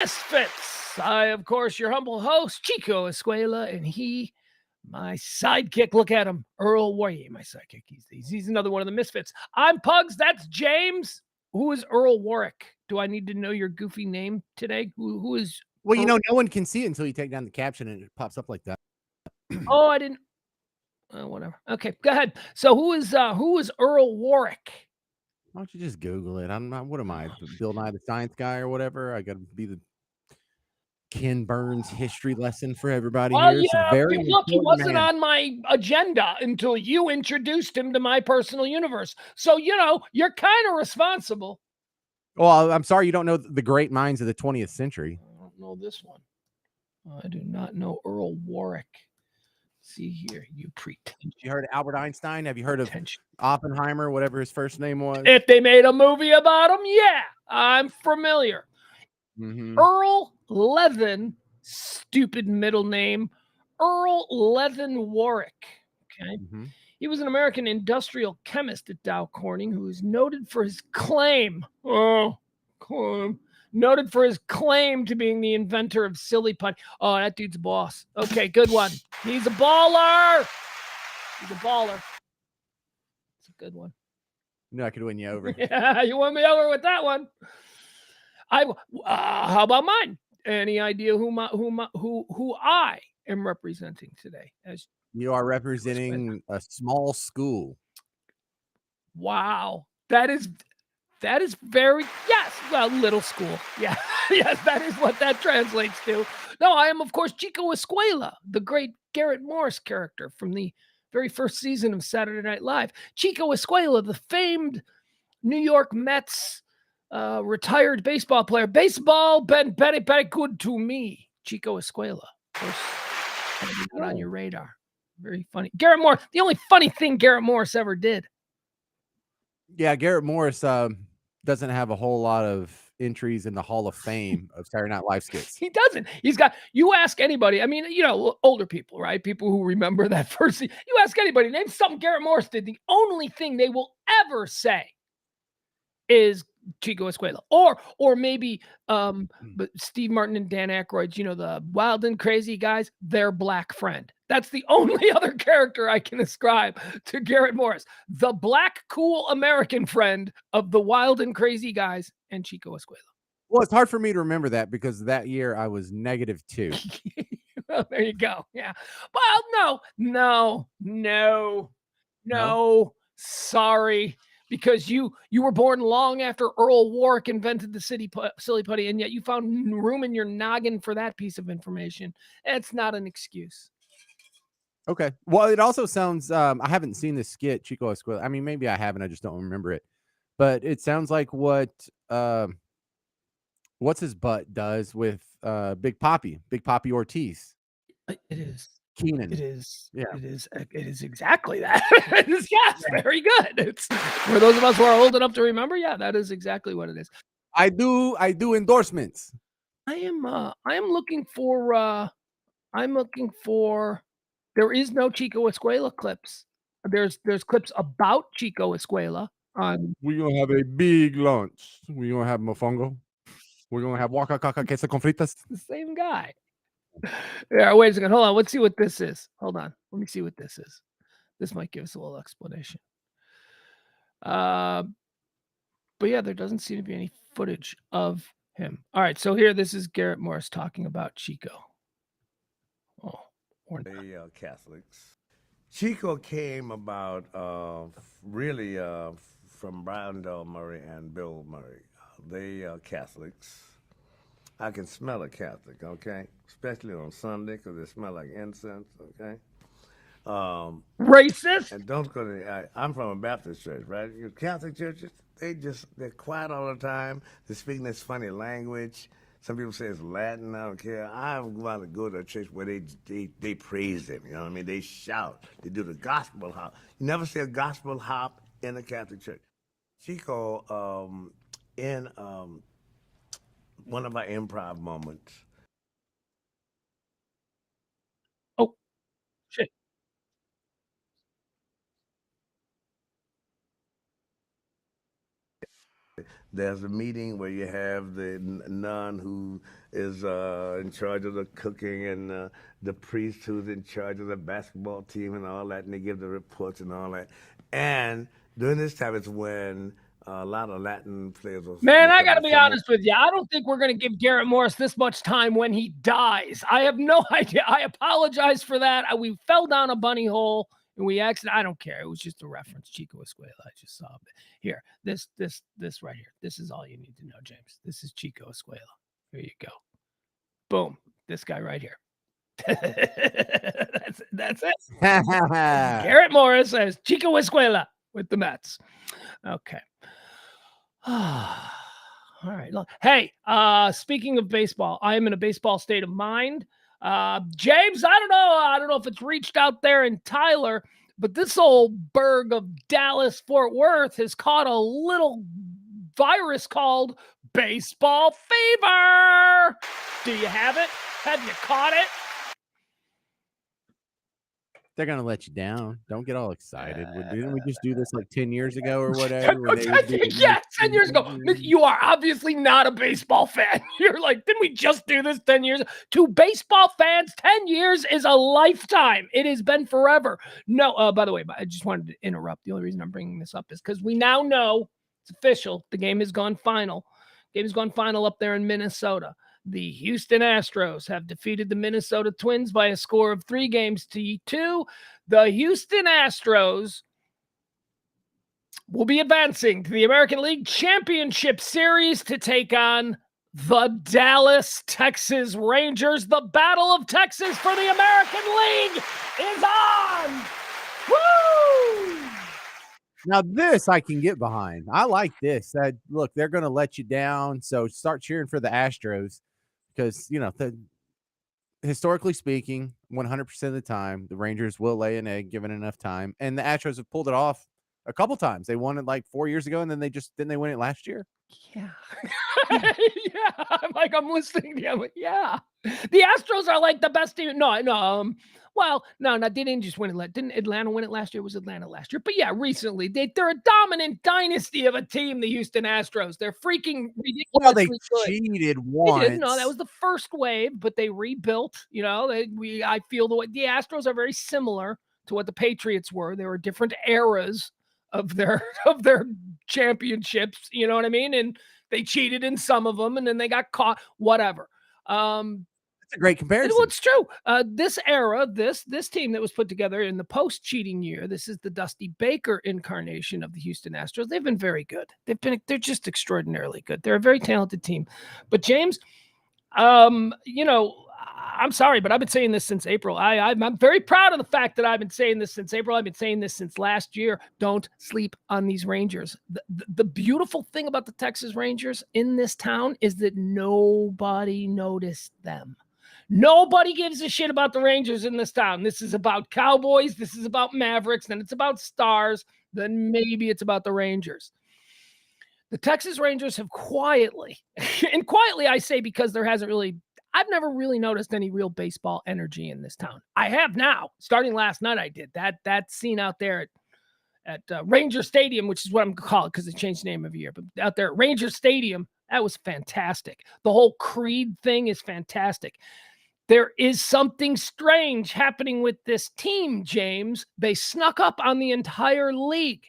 Misfits. I, of course, your humble host, Chico Escuela, and he, my sidekick. Look at him, Earl Warwick, my sidekick. He's another one of the Misfits. I'm Pugs. That's James. Who is Earl Warwick? Do I need to know your goofy name today? Who is? Well, no one can see it until you take down the caption and it pops up like that. Oh, I didn't. Whatever. Okay, go ahead. So who is Earl Warwick? Why don't you just Google it? I'm not. What am I, Bill Nye the Science Guy or whatever? I got to be the Ken Burns history lesson for everybody Well, here. It's a very look, he important wasn't man. on my agenda until you introduced him to my personal universe. So, you're kind of responsible. Well, I'm sorry you don't know the great minds of the 20th century. I don't know this one. I do not know Earl Warwick. See here, you pretend. You heard of Albert Einstein? Have you heard of Oppenheimer, whatever his first name was? If they made a movie about him, yeah, I'm familiar. Mm-hmm. Earl Levin, stupid middle name, Earl Levin Warwick. Okay. Mm-hmm. He was an American industrial chemist at Dow Corning who is noted for his claim. Noted for his claim to being the inventor of silly putty. Oh, that dude's a boss. Okay, good one. He's a baller. He's a baller. It's a good one. No, I could win you over. Yeah, you won me over with that one. How about mine? Any idea who I am representing today? As you are representing a small school. Wow, that is very, yes, well, little school. Yeah, yes, that is what that translates to. No, I am, of course, Chico Escuela, the great Garrett Morris character from the very first season of Saturday Night Live. Chico Escuela, the famed New York Mets retired baseball player. Baseball been very, very good to me. Chico Escuela. Of course, not on your radar. Very funny. Garrett Morris, the only funny thing Garrett Morris ever did. Yeah, Garrett Morris doesn't have a whole lot of entries in the Hall of Fame of Saturday Night Live skits. He doesn't. You ask anybody, I mean, older people, right? People who remember that first scene. You ask anybody, name something Garrett Morris did. The only thing they will ever say is Chico Escuela, or maybe but Steve Martin and Dan Aykroyd's, the wild and crazy guys, their black friend. That's the only other character I can ascribe to Garrett Morris, the black cool American friend of the wild and crazy guys and Chico Escuela. Well, it's hard for me to remember that because that year I was -2. Well, there you go. Yeah. Well, no. Sorry. Because you were born long after Earl Warwick invented the silly putty, and yet you found room in your noggin for that piece of information. It's not an excuse. Okay. Well, it also sounds, I haven't seen this skit, Chico Escuela. I mean, maybe I haven't, I just don't remember it. But it sounds like what's his butt does with Big Papi Ortiz. It is. Keenan. It is. Yeah. It is exactly that. Yes, very good. It's for those of us who are old enough to remember. Yeah, that is exactly what it is. I do endorsements. I am looking for there is no Chico Escuela clips. There's clips about Chico Escuela on. We're gonna have a big lunch. We're gonna have mofongo. We're gonna have waka caca queso con fritas. The same guy. Yeah, wait a second. Hold on. Let's see what this is. Hold on. Let me see what this is. This might give us a little explanation. But yeah, there doesn't seem to be any footage of him. All right, so here, this is Garrett Morris talking about Chico. Oh, or not. They Catholics. Chico came about really from Brian Del Murray and Bill Murray. They Catholics. I can smell a Catholic, okay? Especially on Sunday because they smell like incense, okay? Racist? And don't go to, I'm from a Baptist church, right? Your Catholic churches, they're quiet all the time. They're speaking this funny language. Some people say it's Latin, I don't care. I want to go to a church where they praise him, you know what I mean? They shout. They do the gospel hop. You never see a gospel hop in a Catholic church. Chico, in one of our improv moments. Oh, shit. there's a meeting where you have the nun who is in charge of the cooking, and the priest who's in charge of the basketball team and all that, and they give the reports and all that. And during this time, it's when a lot of Latin players will Man, I come got to to be come. honest with you. I don't think we're going to give Garrett Morris this much time when he dies. I have no idea. I apologize for that. We fell down a bunny hole and we actually, I don't care. It was just a reference. Chico Escuela. I just saw it. Here, this right here. This is all you need to know, James. This is Chico Escuela. Here you go. Boom. This guy right here. that's it. Garrett Morris as Chico Escuela with the Mets. Okay. All right. Hey, speaking of baseball, I am in a baseball state of mind. James, I don't know if it's reached out there in Tyler, but this old burg of Dallas, Fort Worth has caught a little virus called baseball fever. Do you have it? Have you caught it? They're gonna let you down. Don't get all excited. Didn't we just do this like 10 years ago or whatever? When they would do Yeah, 10 years ago. You are obviously not a baseball fan. You're like, didn't we just do this 10 years? To baseball fans, 10 years is a lifetime. It has been forever. No, by the way, I just wanted to interrupt. The only reason I'm bringing this up is because we now know it's official. The game has gone final. Game has gone final up there in Minnesota. The Houston Astros have defeated the Minnesota Twins by a score of 3-2. The Houston Astros will be advancing to the American League Championship Series to take on the Dallas, Texas Rangers. The Battle of Texas for the American League is on. Woo! Now this I can get behind. I like this. Look, they're going to let you down, so start cheering for the Astros because historically speaking, 100% of the time the Rangers will lay an egg given enough time, and the Astros have pulled it off a couple times. They won it like 4 years ago, and then didn't they win it last year? Yeah. Yeah. I'm listening to you. I'm like, yeah. The Astros are like the best team. No. They didn't just win it. Didn't Atlanta win it last year? It was Atlanta last year. But yeah, recently they're a dominant dynasty of a team, the Houston Astros. They're freaking ridiculously Well, they good. cheated once. They did. No, that was the first wave, but they rebuilt. I feel the Astros are very similar to what the Patriots were. There were different eras of their championships, you know what I mean? And they cheated in some of them, and then they got caught. Whatever. That's a great comparison. Well, it's true. This era, this team that was put together in the post-cheating year, this is the Dusty Baker incarnation of the Houston Astros. They've been very good. They're just extraordinarily good. They're a very talented team. But James, I'm sorry, but I've been saying this since April. I'm very proud of the fact that I've been saying this since April. I've been saying this since last year. Don't sleep on these Rangers. The beautiful thing about the Texas Rangers in this town is that nobody noticed them. Nobody gives a shit about the Rangers in this town. This is about Cowboys. This is about Mavericks. Then it's about Stars. Then maybe it's about the Rangers. The Texas Rangers have quietly, and quietly I say because I've never really noticed any real baseball energy in this town. I have now. Starting last night, I did. That scene out there at Ranger Stadium, which is what I'm going to call it because they changed the name every year. But out there at Ranger Stadium, that was fantastic. The whole Creed thing is fantastic. There is something strange happening with this team, James. They snuck up on the entire league.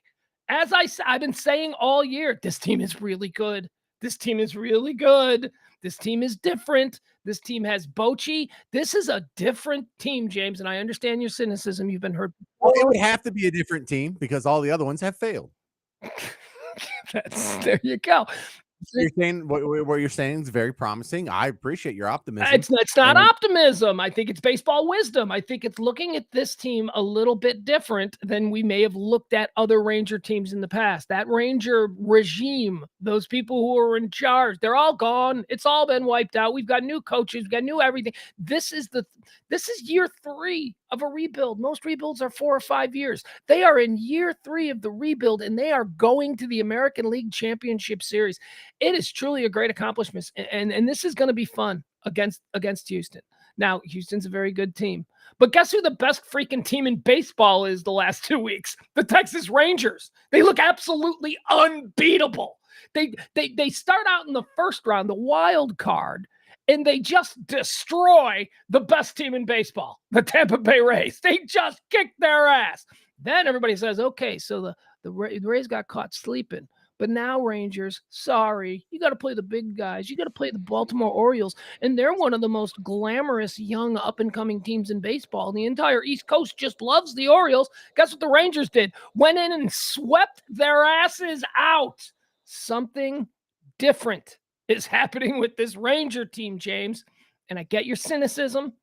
As I've been saying all year, this team is really good. This team is really good. This team is different. This team has Bochy. This is a different team, James, and I understand your cynicism. You've been hurt. Well, it would have to be a different team because all the other ones have failed. There you go. So you're saying what you're saying is very promising. I appreciate your optimism. It's not optimism. I think it's baseball wisdom. I think it's looking at this team a little bit different than we may have looked at other Ranger teams in the past. That Ranger regime, those people who are in charge, they're all gone. It's all been wiped out. We've got new coaches. We've got new everything. This is year 3 of a rebuild. Most rebuilds are 4 or 5 years. They are in year 3 of the rebuild, and they are going to the American League Championship Series. It is truly a great accomplishment, and this is going to be fun against Houston. Now, Houston's a very good team. But guess who the best freaking team in baseball is the last 2 weeks? The Texas Rangers. They look absolutely unbeatable. They start out in the first round, the wild card, and they just destroy the best team in baseball, the Tampa Bay Rays. They just kick their ass. Then everybody says, okay, so the Rays got caught sleeping. But now, Rangers, sorry, you got to play the big guys. You got to play the Baltimore Orioles, and they're one of the most glamorous young up-and-coming teams in baseball. The entire East Coast just loves the Orioles. Guess what the Rangers did? Went in and swept their asses out. Something different is happening with this Ranger team, James. And I get your cynicism,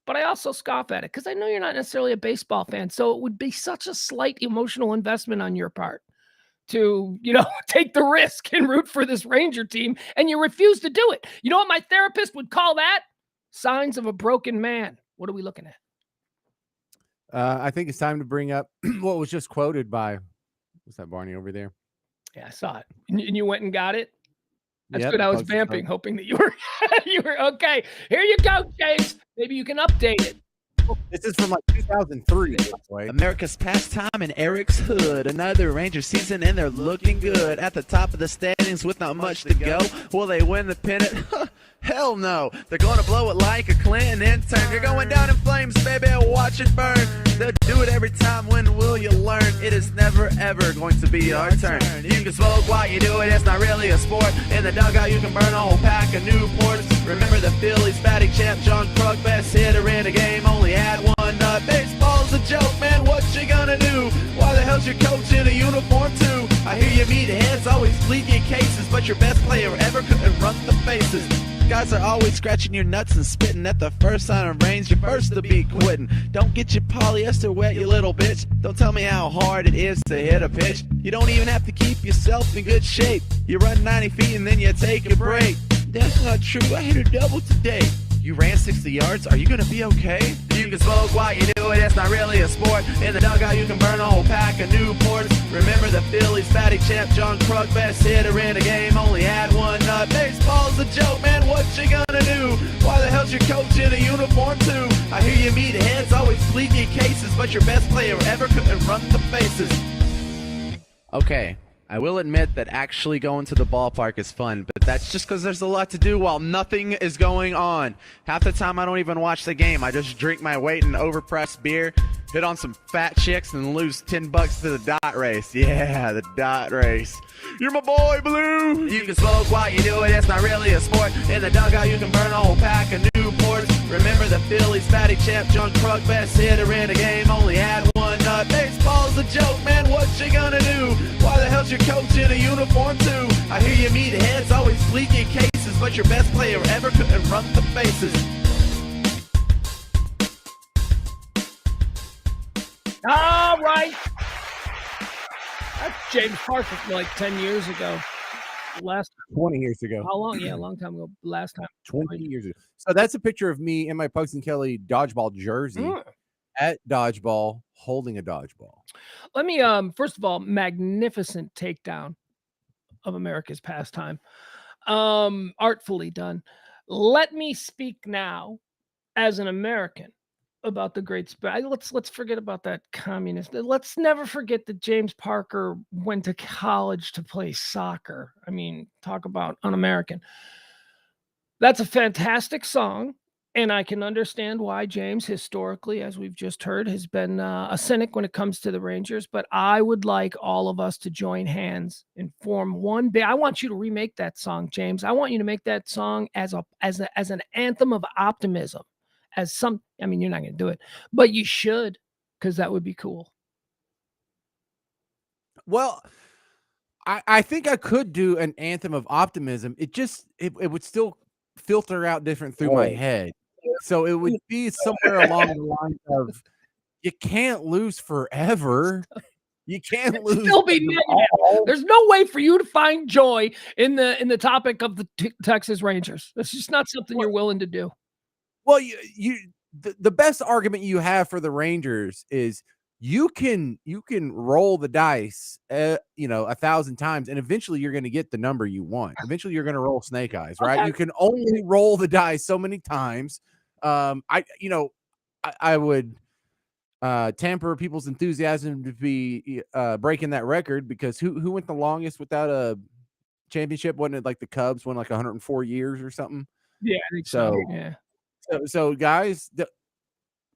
but I also scoff at it because I know you're not necessarily a baseball fan. So it would be such a slight emotional investment on your part to, take the risk and root for this Ranger team, and you refuse to do it. You know what my therapist would call that? Signs of a broken man. What are we looking at? I think it's time to bring up what was just quoted by, what's that, Barney over there? Yeah, I saw it. And you went and got it? That's Yep, good. I was Pugs is vamping, up. hoping that you were okay. Here you go, James. Maybe you can update it. This is from like 2003. By the way. America's pastime in Eric's hood. Another Ranger season and they're looking good. At the top of the standings with not much to go. Will they win the pennant? Hell no. They're going to blow it like a Clinton intern. You're going down in flames, baby. Watch it burn. They'll do it every time. When will you learn? It is never, ever going to be our turn. You can smoke while you do it. It's not really a sport. In the dugout, you can burn a whole pack of Newports. Remember the Phillies batting champ John Krug, best hitter in the game, only had one nut. Baseball's a joke, man. What you gonna do? Why the hell's your coach in a uniform too? I hear you meet heads, always plead your cases, but your best player ever couldn't run the bases. Guys are always scratching your nuts and spitting at the first sign of rains. You're first to be quitting. Don't get your polyester wet, you little bitch. Don't tell me how hard it is to hit a pitch. You don't even have to keep yourself in good shape. You run 90 feet and then you take a break. That's not true. I hit a double today. You ran 60 yards. Are you gonna be okay? You can smoke while you do it. It's not really a sport. In the dugout, you can burn a whole pack of Newports. Remember the Phillies batting champ John Krug, best hitter in the game, only had one nut. Baseball's a joke, man. What you gonna do? Why the hell's your coach in a uniform too? I hear you meet heads, always plead your cases, but your best player ever couldn't run the bases. Okay. I will admit that actually going to the ballpark is fun, but that's just because there's a lot to do while nothing is going on. Half the time I don't even watch the game. I just drink my weight in overpriced beer, hit on some fat chicks, and lose $10 to the dot race. Yeah, the dot race. You're my boy, Blue. You can smoke while you do it. It's not really a sport. In the dugout, you can burn a whole pack of Newports. Remember the Phillies batting champ John Krug, best hitter in the game, only had one nut. Baseball's a joke, man. What you gonna do? Why the hell's your coach in a uniform too? I hear you meet heads, always plead your cases, but your best player ever couldn't run the bases. All right. That's James Parker from like 10 years ago. Last 20 years ago. How long? Yeah, a long time ago. Last time. 20 years ago. So that's a picture of me in my Pugs and Kelly dodgeball jersey at dodgeball holding a dodgeball. Let me first of all, magnificent takedown of America's pastime. Artfully done. Let me speak now as an American about the great let's forget about that communist. Let's never forget that James Parker went to college to play soccer. I mean, talk about un-American. That's a fantastic song, and I can understand why James, historically, as we've just heard, has been a cynic when it comes to the Rangers. But I would like all of us to join hands and form one big. I want you to remake that song, James. I want you to make that song as an anthem of optimism. I mean, you're not going to do it, but you should, because that would be cool. Well, I think I could do an anthem of optimism. It would still filter out different through my head. So it would be somewhere along the lines of, you can't lose forever. You can't lose. Still be negative. There's no way for you to find joy in the topic of the Texas Rangers. That's just not something you're willing to do. Well, the best argument you have for the Rangers is you can roll the dice, 1,000 times, and eventually you're going to get the number you want. Eventually, you're going to roll snake eyes, right? Okay. You can only roll the dice so many times I would tamper people's enthusiasm to be breaking that record, because who went the longest without a championship? Wasn't it like the Cubs won like 104 years or something? Yeah, I think so. So, Yeah. so guys,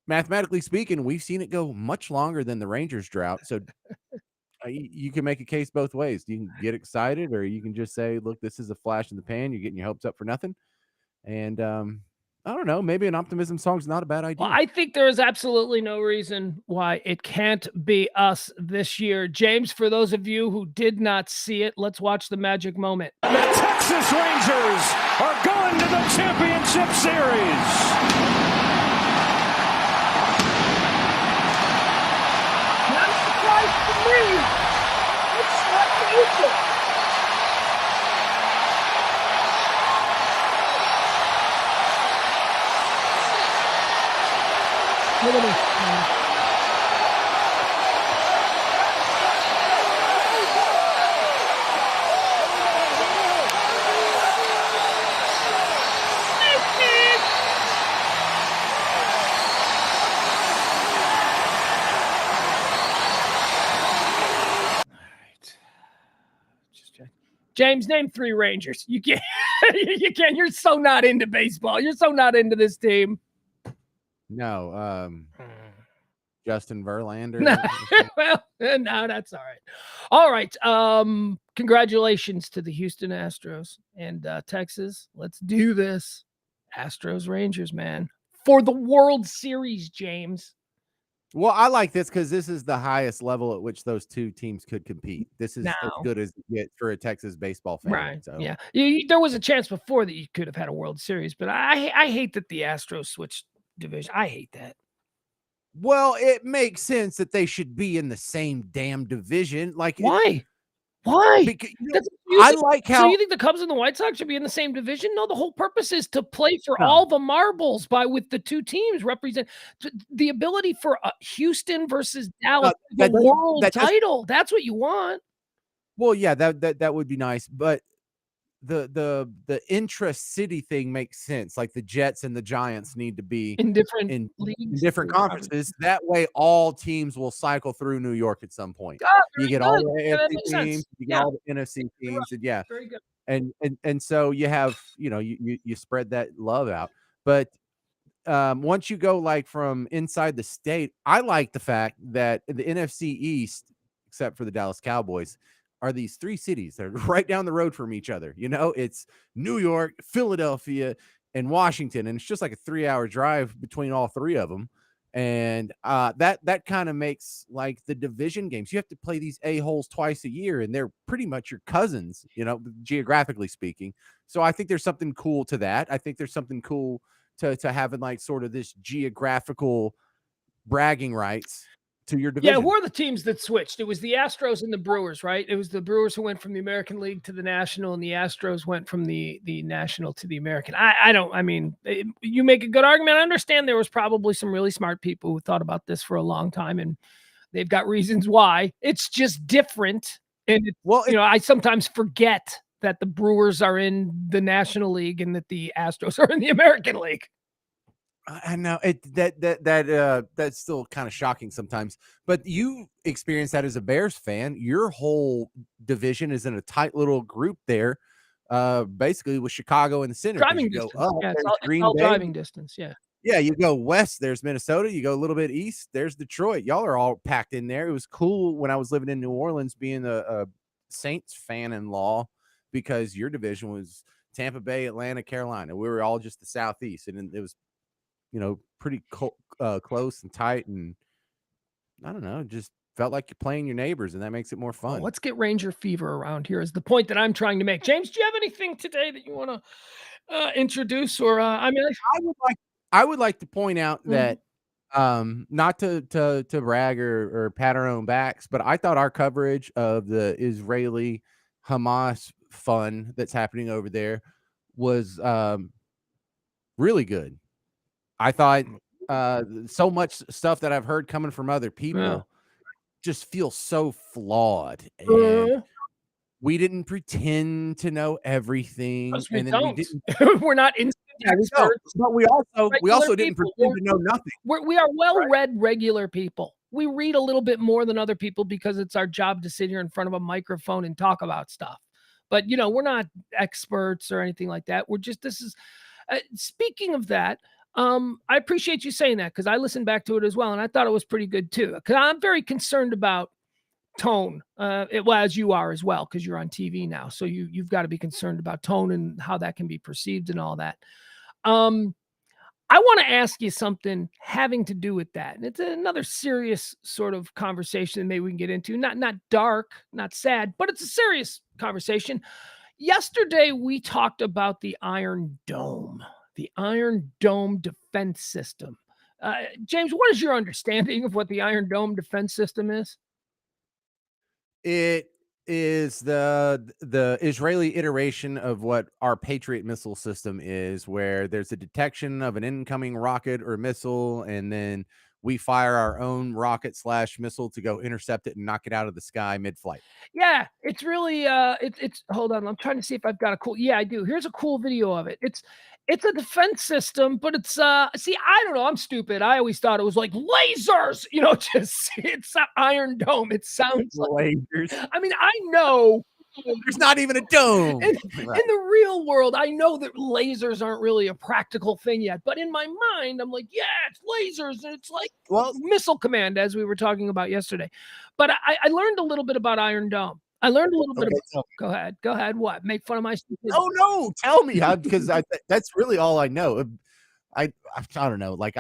mathematically speaking, we've seen it go much longer than the Rangers drought. So you can make a case both ways. You can get excited, or you can just say, look, this is a flash in the pan. You're getting your hopes up for nothing. And I don't know, maybe an optimism song's not a bad Well, idea. I think there is absolutely no reason why it can't be us this year. James, for those of you who did not see it, let's watch the magic moment. The Texas Rangers are going to the championship series. Not a surprise to me. It's not easy. Look at this. James, name 3 Rangers. You can't. You can't. You're so not into baseball. You're so not into this team. No, Justin Verlander. No, well, no, that's all right. All right. Congratulations to the Houston Astros and Texas. Let's do this. Astros Rangers, man. For the World Series, James. Well, I like this because this is the highest level at which those two teams could compete. This is as Now. good as you get for a Texas baseball fan. Right. So. Yeah. There was a chance before that you could have had a World Series, but I hate that the Astros switched division. I hate that. Well, it makes sense that they should be in the same damn division. Like, Why? Why? Because, So you think the Cubs and the White Sox should be in the same division? No, the whole purpose is to play for all the marbles with the two teams represent the ability for Houston versus Dallas, the world title. That's what you want. Well, yeah, that would be nice, but the intra-city thing makes sense. Like the Jets and the Giants need to be in different leagues, in different conferences. That way, all teams will cycle through New York at some point. You get all the AFC teams, you get all the NFC teams, and yeah, very good. And so you have, you spread that love out. But once you go like from inside the state, I like the fact that the NFC East, except for the Dallas Cowboys, are these 3 cities that are right down the road from each other. It's New York, Philadelphia, and Washington, and it's just like a 3-hour drive between all 3 of them. And that kind of makes like the division games. You have to play these a-holes twice a year, and they're pretty much your cousins, geographically speaking. So I think there's something cool to that. I think there's something cool to having like sort of this geographical bragging rights to your division. Yeah, who are the teams that switched? It was the Astros and the Brewers, right? It was the Brewers who went from the American League to the National, and the Astros went from the National to the American. You make a good argument. I understand there was probably some really smart people who thought about this for a long time, and they've got reasons why. It's just different. And I sometimes forget that the Brewers are in the National League and that the Astros are in the American League. I know that's still kind of shocking sometimes, but you experience that as a Bears fan. Your whole division is in a tight little group there, basically with Chicago in the center. Driving distance. It's all driving distance. Yeah. Yeah. You go west, there's Minnesota. You go a little bit east, there's Detroit. Y'all are all packed in there. It was cool when I was living in New Orleans being a Saints fan-in-law, because your division was Tampa Bay, Atlanta, Carolina. We were all just the Southeast, and it was pretty close and tight, and I don't know, just felt like you're playing your neighbors, and that makes it more fun. Well, let's get Ranger fever around here is the point that I'm trying to make. James, do you have anything today that you want to introduce? Or I would like to point out that not to brag or pat our own backs, but I thought our coverage of the Israeli Hamas fun that's happening over there was really good. I thought so much stuff that I've heard coming from other people just feels so flawed. And we didn't pretend to know everything. We and don't. then We're not instant Yeah, we don't. experts, But we also regular didn't people. pretend to know nothing. We are well-read regular people. We read a little bit more than other people because it's our job to sit here in front of a microphone and talk about stuff. But, we're not experts or anything like that. We're just this is speaking of that, I appreciate you saying that because I listened back to it as well, and I thought it was pretty good too. Because I'm very concerned about tone, as you are as well, because you're on TV now. So you've got to be concerned about tone and how that can be perceived and all that. I want to ask you something having to do with that. And it's another serious sort of conversation that maybe we can get into. Not dark, not sad, but it's a serious conversation. Yesterday, we talked about the Iron Dome defense system. James, what is your understanding of what the Iron Dome defense system is? It is the Israeli iteration of what our Patriot missile system is, where there's a detection of an incoming rocket or missile, and then we fire our own rocket / missile to go intercept it and knock it out of the sky mid-flight. Yeah, it's really it's hold on, I'm trying to see if I've got a cool. Yeah, I do. Here's a cool video of it. It's a defense system, but it's see, I don't know, I'm stupid. I always thought it was like lasers, just it's an Iron Dome. It sounds like Lasers. I mean, I know There's not even a dome. in the real world, I know that lasers aren't really a practical thing yet, but in my mind, I'm like, yeah, it's lasers, and it's like missile command, as we were talking about yesterday. But I learned a little bit about Iron Don't. I learned a little bit about. Go ahead. What? Make fun of my stupidity? Oh no, tell me how, because that's really all I know. I don't know. Like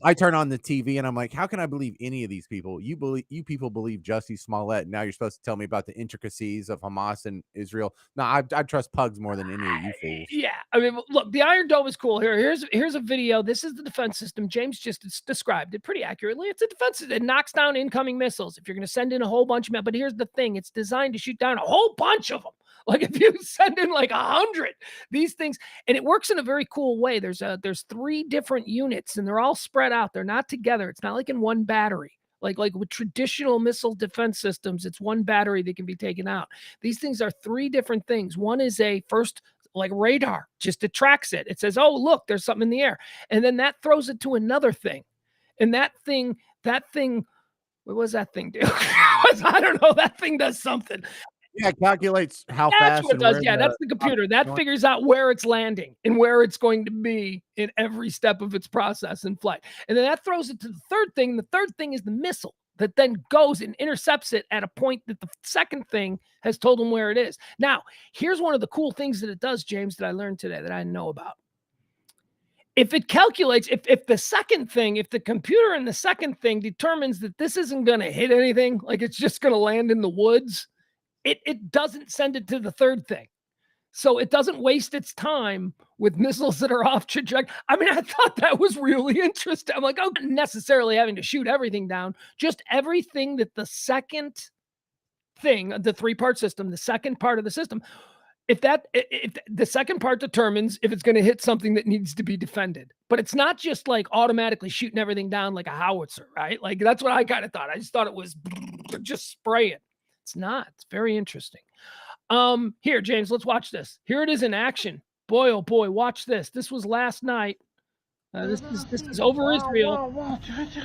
I turn on the TV and I'm like, how can I believe any of these people? You people believe Jussie Smollett. And now you're supposed to tell me about the intricacies of Hamas and Israel. No, I trust Pugs more than any of you fools. Yeah, I mean, look, the Iron Dome is cool. Here's a video. This is the defense system. James just described it pretty accurately. It's a defense. It knocks down incoming missiles. If you're going to send in a whole bunch of, but here's the thing: it's designed to shoot down a whole bunch of them. Like if you send in like 100, these things, and it works in a very cool way. There's 3 different units, and they're all spread out. They're not together. It's not like in one battery. Like with traditional missile defense systems, it's one battery that can be taken out. These things are 3 different things. One is a first like radar, just it tracks it. It says, oh, look, there's something in the air. And then that throws it to another thing. And that thing, what was that thing do? I don't know. That thing does something. Yeah, it calculates how That's fast what it does. Yeah, the that's the computer. That figures out where it's landing and where it's going to be in every step of its process in flight. And then that throws it to the third thing. The third thing is the missile that then goes and intercepts it at a point that the second thing has told them where it is. Now, here's one of the cool things that it does, James, that I learned today that I know about. If it calculates, if the second thing, if the computer in the second thing determines that this isn't going to hit anything, like it's just going to land in the woods, it doesn't send it to the third thing. So it doesn't waste its time with missiles that are off trajectory. I mean, I thought that was really interesting. I'm like, oh, not necessarily having to shoot everything down, just everything that the second thing, the 3-part system, the second part of the system, if the second part determines if it's going to hit something that needs to be defended. But it's not just like automatically shooting everything down like a howitzer, right? Like that's what I kind of thought. I just thought it was just spray it. It's not. It's very interesting. Here, James, let's watch this. Here it is in action. Boy, oh boy, watch this. This was last night. This is over Israel.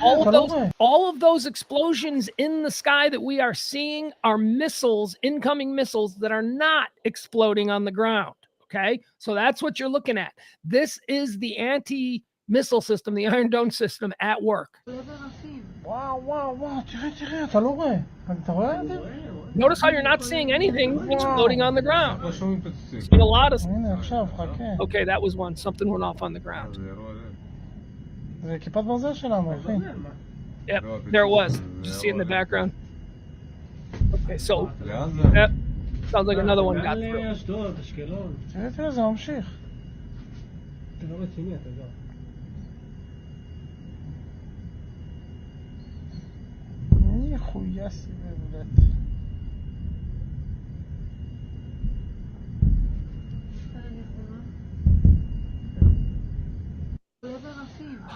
All of those explosions in the sky that we are seeing are missiles, incoming missiles that are not exploding on the ground. Okay, so that's what you're looking at. This is the anti-missile system, the Iron Dome system at work. Notice how you're not seeing anything exploding on the ground. Seeing a lot of. Okay, that was one. Something went off on the ground. Yep, there it was. Just see it in the background. Okay, so that sounds like another one got through.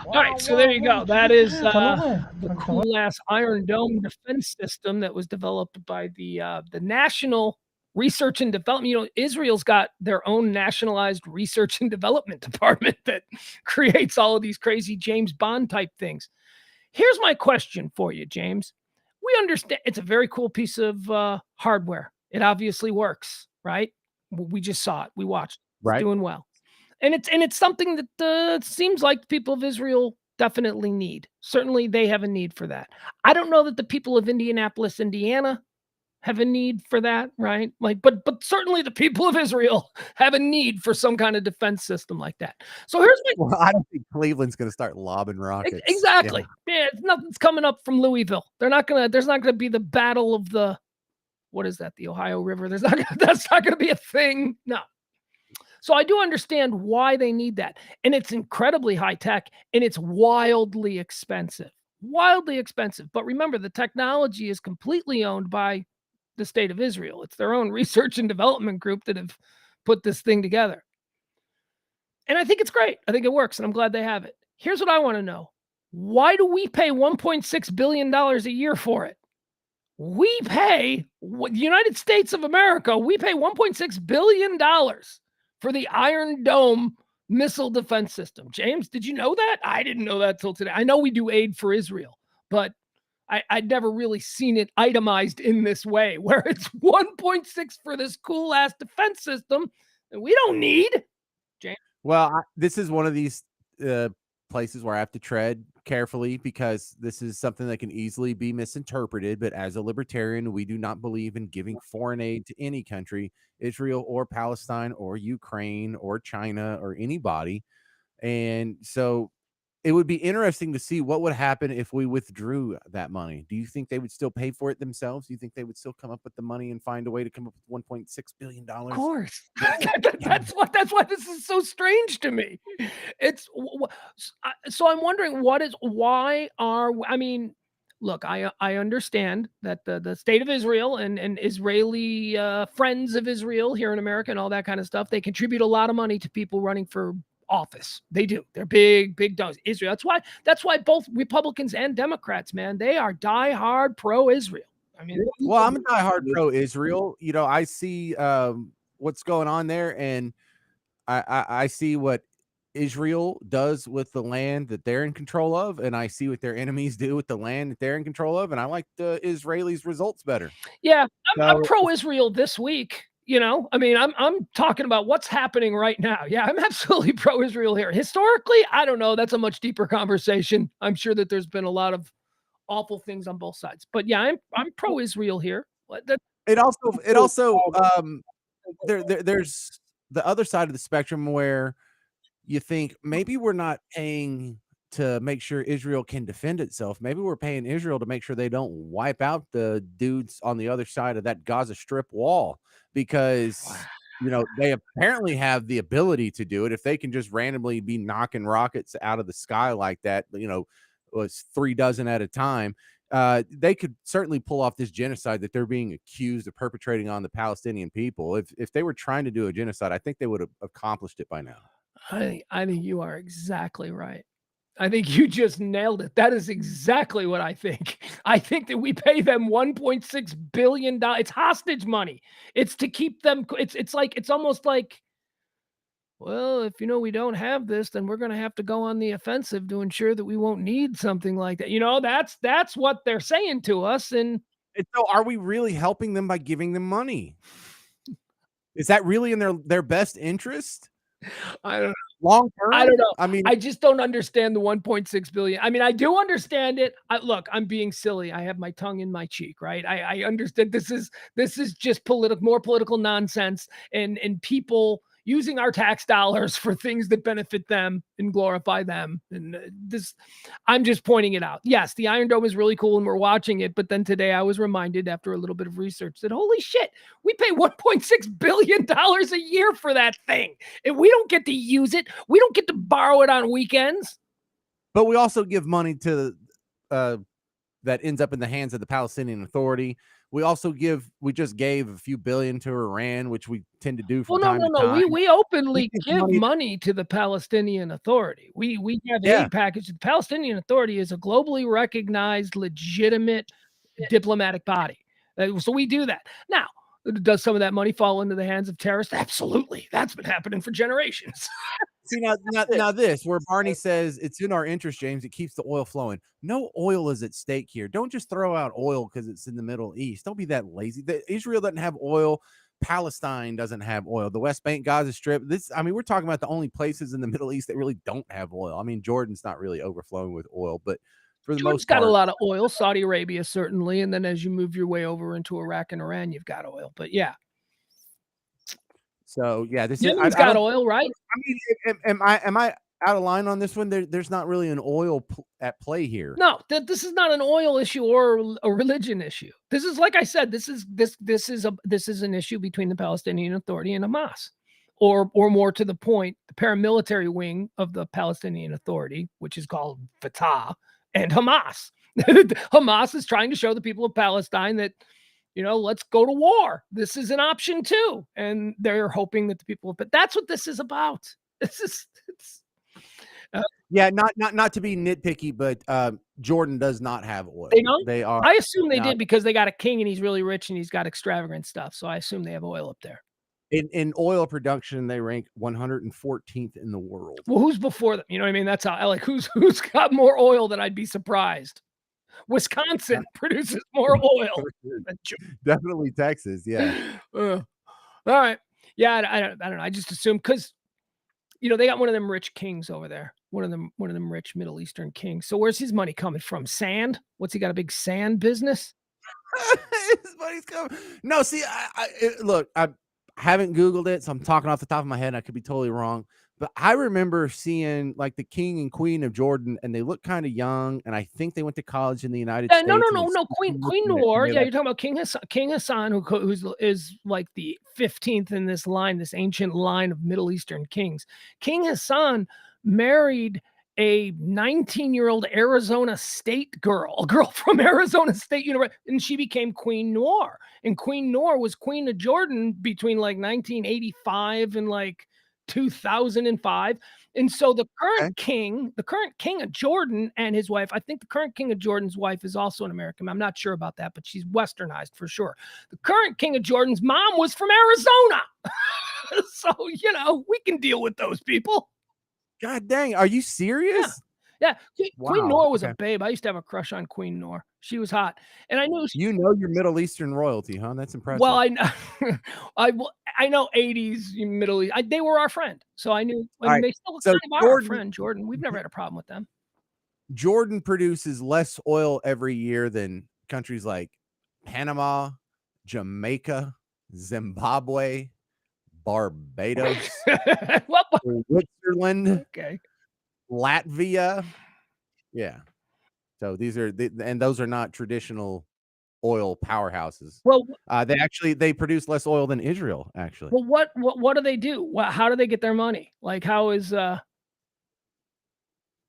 All right, so there you go. That is the cool ass Iron Dome defense system that was developed by the National research and development. Israel's got their own nationalized research and development department that creates all of these crazy James Bond type things. Here's my question for you, James. We understand it's a very cool piece of hardware. It obviously works, right? We just saw it. We watched. It's Right. doing well, and it's something that seems like the people of Israel definitely need. Certainly, they have a need for that. I don't know that the people of Indianapolis, Indiana, have a need for that, right? Like, but certainly the people of Israel have a need for some kind of defense system like that. So here's my Well, I don't think Cleveland's gonna start lobbing rockets. Yeah. exactly. Yeah, nothing's coming up from Louisville. There's not gonna be the battle of the what is that? The Ohio River. That's not gonna be a thing. No. So I do understand why they need that. And it's incredibly high tech and it's wildly expensive. Wildly expensive. But remember, the technology is completely owned by the state of Israel. It's their own research and development group that have put this thing together. And I think it's great. I think it works, and I'm glad they have it. Here's what I want to know. Why do we pay $1.6 billion a year for it? We pay, the United States of America, we pay $1.6 billion for the Iron Dome missile defense system. James, did you know that? I didn't know that till today. I know we do aid for Israel, but I'd never really seen it itemized in this way, where it's 1.6 for this cool ass defense system that we don't need. James. Well, this is one of these places where I have to tread carefully because this is something that can easily be misinterpreted. But as a libertarian, we do not believe in giving foreign aid to any country, Israel or Palestine or Ukraine or China or anybody. And so it would be interesting to see what would happen if we withdrew that money. Do you think they would still pay for it themselves? Do you think they would still come up with the money and find a way to come up with $1.6 billion? Of course. That's why this is so strange to me. It's so I'm wondering I mean, look, I understand that the state of Israel and Israeli friends of Israel here in America and all that kind of stuff, they contribute a lot of money to people running for office. They do. They're big donors. Israel. That's why both Republicans and Democrats, man, they are diehard pro-Israel. I mean, well, I'm a diehard pro-Israel. I see what's going on there, and I see what Israel does with the land that they're in control of, and I see what their enemies do with the land that they're in control of, and I like the Israelis' results better. Yeah, I'm pro-Israel this week. I mean, I'm talking about what's happening right now. Yeah, I'm absolutely pro-Israel here. Historically, I don't know. That's a much deeper conversation. I'm sure that there's been a lot of awful things on both sides. But yeah, I'm pro-Israel here. There's the other side of the spectrum where you think maybe we're not paying to make sure Israel can defend itself. Maybe we're paying Israel to make sure they don't wipe out the dudes on the other side of that Gaza Strip wall, because they apparently have the ability to do it. If they can just randomly be knocking rockets out of the sky like that, was 3 dozen at a time, they could certainly pull off this genocide that they're being accused of perpetrating on the Palestinian people. If they were trying to do a genocide, I think they would have accomplished it by now. I think you are exactly right. I think you just nailed it. That is exactly what I think. I think that we pay them $1.6 billion. It's hostage money. It's to keep them. It's almost like, well, if we don't have this, then we're going to have to go on the offensive to ensure that we won't need something like that. That's what they're saying to us. And so, are we really helping them by giving them money? Is that really in their best interest? I don't know. Long term? I don't know. I mean, I just don't understand the 1.6 billion. I mean, I do understand it. Look, I'm being silly. I have my tongue in my cheek, right? I understand this is just more political nonsense and people using our tax dollars for things that benefit them and glorify them. And I'm just pointing it out. Yes, the Iron Dome is really cool and we're watching it. But then today I was reminded after a little bit of research that holy shit, we pay $1.6 billion a year for that thing. And we don't get to use it. We don't get to borrow it on weekends. But we also give money to that ends up in the hands of the Palestinian Authority. We just gave a few billion to Iran, which we tend to do from time to time. We openly give money to the Palestinian Authority. We have aid package. The Palestinian Authority is a globally recognized, legitimate diplomatic body. So we do that. Now, Does some of that money fall into the hands of terrorists? Absolutely. That's been happening for generations. See now this where Barney says it's in our interest, James. It keeps the oil flowing. No oil is at stake here. Don't just throw out oil because it's in the Middle East. Don't be that lazy. Israel doesn't have oil. Palestine doesn't have oil. The West Bank, Gaza Strip. We're talking about the only places in the Middle East that really don't have oil. I mean, Jordan's not really overflowing with oil, but for the Jordan's most got a part, lot of oil. Saudi Arabia certainly, and then as you move your way over into Iraq and Iran, you've got oil. But yeah, so yeah, this is. Yemen's I got don't. oil, right? I mean, am I out of line on this one? There's not really an oil at play here. No, this is not an oil issue or a religion issue. This is, like I said, this is an issue between the Palestinian Authority and Hamas, or more to the point, the paramilitary wing of the Palestinian Authority, which is called Fatah, and Hamas. Hamas is trying to show the people of Palestine that, let's go to war. This is an option too, and they're hoping that the people. But that's what this is about. It's Yeah, not to be nitpicky, but Jordan does not have oil. They don't? They are. I assume they not, did because they got a king and he's really rich and he's got extravagant stuff. So I assume they have oil up there. in oil production. They rank 114th in the world. Well, who's before them? You know what I mean? That's how I like who's got more oil than I'd be surprised. Wisconsin produces more oil. Definitely Texas. Yeah. All right. Yeah, I don't know. I just assume because they got one of them rich kings over there. One of them rich Middle Eastern kings. So where's his money coming from? Sand? What's he got, a big sand business? His money's coming. No, see, look, I haven't Googled it, so I'm talking off the top of my head. I could be totally wrong. But I remember seeing like the king and queen of Jordan, and they look kind of young. And I think they went to college in the United States. No. Queen Noor. Yeah, you're talking about King Hassan, who is like the 15th in this line, this ancient line of Middle Eastern kings. King Hassan married a 19-year-old Arizona State girl, a girl from Arizona State University, and she became Queen Noor. And Queen Noor was queen of Jordan between like 1985 and like 2005. And so the current king of Jordan and his wife, I think the current king of Jordan's wife is also an American. I'm not sure about that, but she's westernized for sure. The current king of Jordan's mom was from Arizona. So, we can deal with those people. God dang, are you serious? Yeah. Wow. Queen Noor was a babe. I used to have a crush on Queen Noor. She was hot. And I knew your Middle Eastern royalty, huh? That's impressive. Well, I know I know 80s Middle East. They were our friend. So I knew they still kind of are our friend, Jordan. We've never had a problem with them. Jordan produces less oil every year than countries like Panama, Jamaica, Zimbabwe, Barbados, Switzerland, Latvia. Yeah. So these are and those are not traditional oil powerhouses. Well, they produce less oil than Israel, actually. Well, what do they do? How do they get their money? Like, how is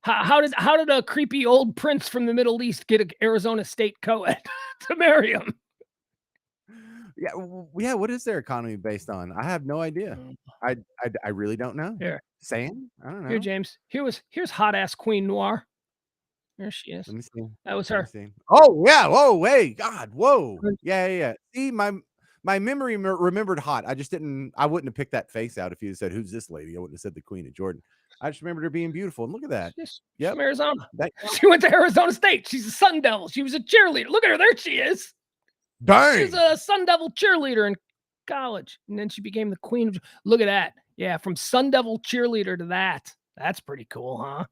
how did a creepy old prince from the Middle East get an Arizona State co-ed to marry him? Yeah. What is their economy based on? I have no idea. I really don't know. Here, sand? I don't know. Here, James. Here's hot ass Queen Noir. There she is. Let me see. That was her. Oh yeah. Whoa. Wait. God. Whoa. Yeah. See, my memory remembered hot. I wouldn't have picked that face out if you said, "Who's this lady?" I wouldn't have said the Queen of Jordan. I just remembered her being beautiful. And look at that. She's from Arizona. That She went to Arizona State. She's a Sun Devil. She was a cheerleader. Look at her. There she is. Dang. She's a Sun Devil cheerleader in college. And then she became the queen of. Look at that. Yeah, from Sun Devil cheerleader to that. That's pretty cool, huh?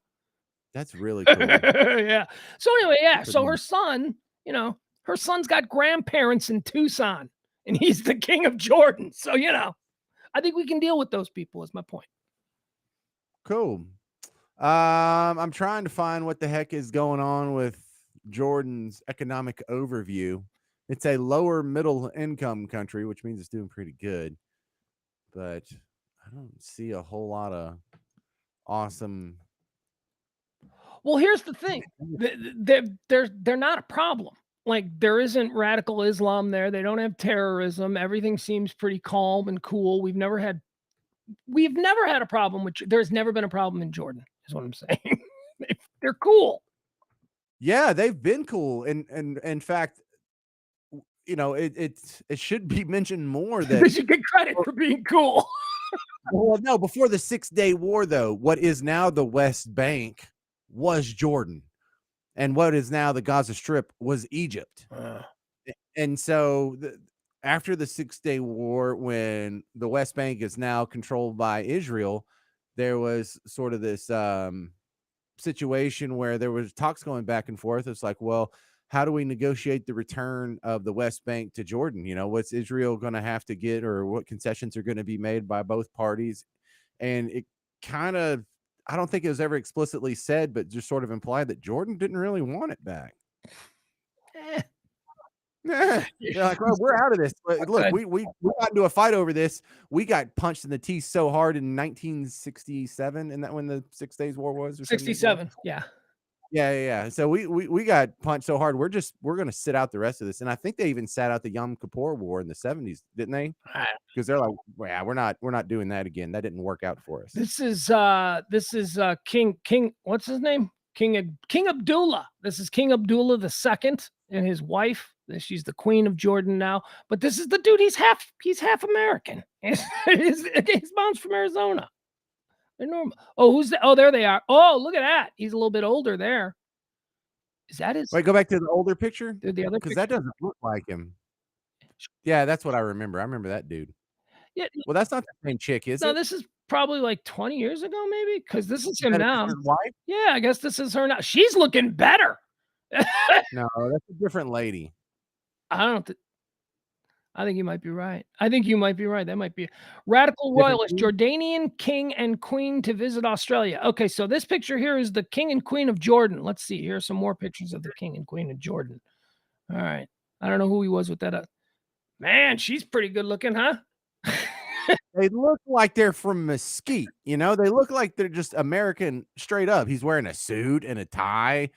That's really cool. Yeah. So anyway, yeah. So her son, her son's got grandparents in Tucson, and he's the king of Jordan. So, I think we can deal with those people is my point. Cool. I'm trying to find what the heck is going on with Jordan's economic overview. It's a lower middle income country, which means it's doing pretty good. But I don't see a whole lot of awesome. Well, here's the thing. They're not a problem. Like, there isn't radical Islam there. They don't have terrorism. Everything seems pretty calm and cool. We've never had a problem with. There's never been a problem in Jordan, is what I'm saying. They're cool. Yeah, they've been cool. And in fact, it should be mentioned more They that should get credit for being cool. well, no, before the 6-Day War, though, what is now the West Bank was Jordan, and what is now the Gaza Strip was Egypt. And so after the 6-Day War, when the West Bank is now controlled by Israel, there was sort of this situation where there was talks going back and forth. It's like, well, how do we negotiate the return of the West Bank to Jordan? What's Israel going to have to get, or what concessions are going to be made by both parties? And it kind of, I don't think it was ever explicitly said, but just sort of implied that Jordan didn't really want it back. Eh, Yeah, they're like, well, we're out of this. But look, Okay. we got into a fight over this. We got punched in the teeth so hard in 1967, and that when the 6 Days War was, or 7 Days War? 67. Yeah. Yeah. So we got punched so hard. We're gonna sit out the rest of this. And I think they even sat out the Yom Kippur War in the 70s, didn't they? Because they're like, well, yeah, we're not doing that again. That didn't work out for us. This is King, what's his name? King Abdullah. This is King Abdullah II and his wife. She's the Queen of Jordan now. But this is the dude. He's half American. His mom's from Arizona. They're normal. Oh, oh, there they are. Oh, look at that. He's a little bit older there. Is that his? Wait, go back to the older picture? The other Because that doesn't look like him. Yeah, that's what I remember. I remember that dude. Yeah. Well, that's not the same chick, is No, it? this is probably like 20 years ago, maybe, because this is him That now. his wife? Yeah, I guess this is her now. She's looking better. No, that's a different lady. I think you might be right. That might be radical royalist, Jordanian king and queen to visit Australia. Okay, so this picture here is the king and queen of Jordan. Let's see. Here's some more pictures of the king and queen of Jordan. All right. I don't know who he was with that. Man, she's pretty good looking, huh? They look like they're from Mesquite. They look like they're just American straight up. He's wearing a suit and a tie.